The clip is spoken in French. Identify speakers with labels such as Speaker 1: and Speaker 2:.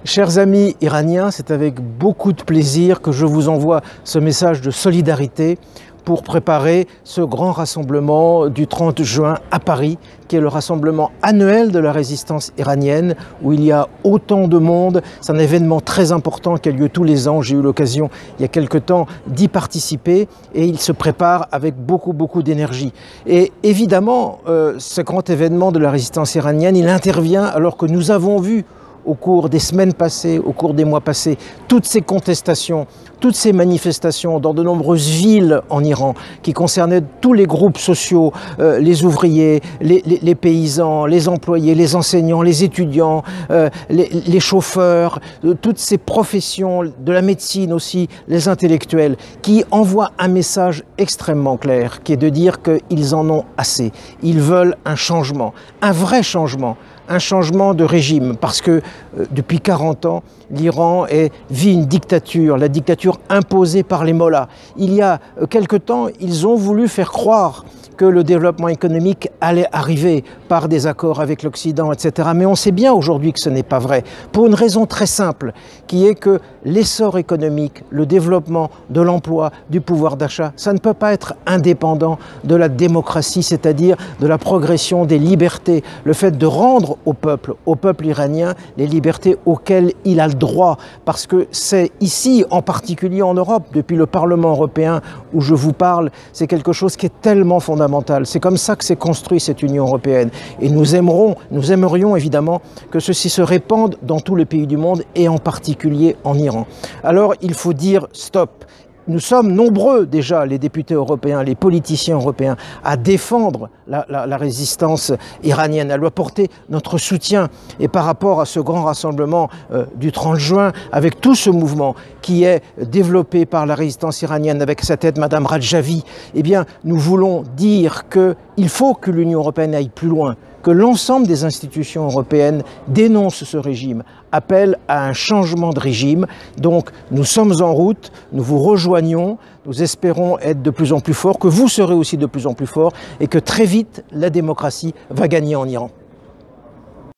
Speaker 1: Chers amis iraniens, c'est avec beaucoup de plaisir que je vous envoie ce message de solidarité pour préparer ce grand rassemblement du 30 juin à Paris, qui est le rassemblement annuel de la résistance iranienne, où il y a autant de monde. C'est un événement très important qui a lieu tous les ans. J'ai eu l'occasion, il y a quelque temps, d'y participer et il se prépare avec beaucoup d'énergie. Et évidemment, ce grand événement de la résistance iranienne, il intervient alors que nous avons vu au cours des semaines passées, au cours des mois passés, toutes ces contestations, toutes ces manifestations dans de nombreuses villes en Iran qui concernaient tous les groupes sociaux, les ouvriers, les paysans, les employés, les enseignants, les étudiants, les chauffeurs, toutes ces professions, de la médecine aussi, les intellectuels, qui envoient un message extrêmement clair, qui est de dire qu'ils en ont assez. Ils veulent un changement, un vrai changement. Un changement de régime, parce que depuis 40 ans, l'Iran vit une dictature, la dictature imposée par les mollahs. Il y a quelque temps, ils ont voulu faire croire que le développement économique allait arriver par des accords avec l'Occident, etc. Mais on sait bien aujourd'hui que ce n'est pas vrai, pour une raison très simple, qui est que l'essor économique, le développement de l'emploi, du pouvoir d'achat, ça ne peut pas être indépendant de la démocratie, c'est-à-dire de la progression des libertés, le fait de rendre au peuple iranien, les libertés auxquelles il a le droit, parce que c'est ici, en particulier en Europe, depuis le Parlement européen où je vous parle, c'est quelque chose qui est tellement fondamental. C'est comme ça que s'est construite cette Union européenne. Et nous aimerions évidemment que ceci se répande dans tous les pays du monde et en particulier en Iran. Alors il faut dire stop. Nous sommes nombreux déjà, les députés européens, les politiciens européens, à défendre la résistance iranienne, à lui apporter notre soutien. Et par rapport à ce grand rassemblement du 30 juin, avec tout ce mouvement qui est développé par la résistance iranienne, avec sa tête Madame Rajavi, eh bien, nous voulons dire qu'il faut que l'Union européenne aille plus loin, que l'ensemble des institutions européennes dénoncent ce régime, appellent à un changement de régime. Donc nous sommes en route, nous vous rejoignons, nous espérons être de plus en plus forts, que vous serez aussi de plus en plus forts et que très vite la démocratie va gagner en Iran.